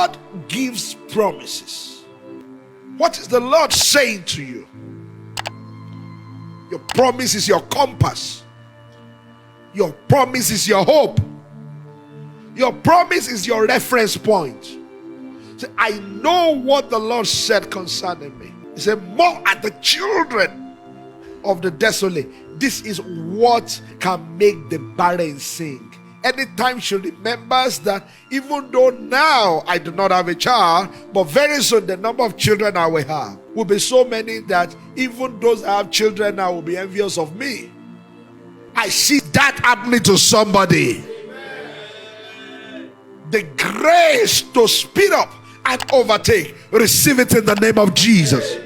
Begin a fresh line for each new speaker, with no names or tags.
God gives promises. What is the Lord saying to you? Your promise is your compass. Your promise is your hope. Your promise is your reference point. Say, I know what the Lord said concerning me. He said, more at the children of the desolate. This is what can make the barren sing. Anytime she remembers that even though now I do not have a child, but very soon the number of children I will have will be so many that even those I have children now will be envious of me. I see that happening to somebody. The grace to speed up and overtake, receive it in the name of Jesus.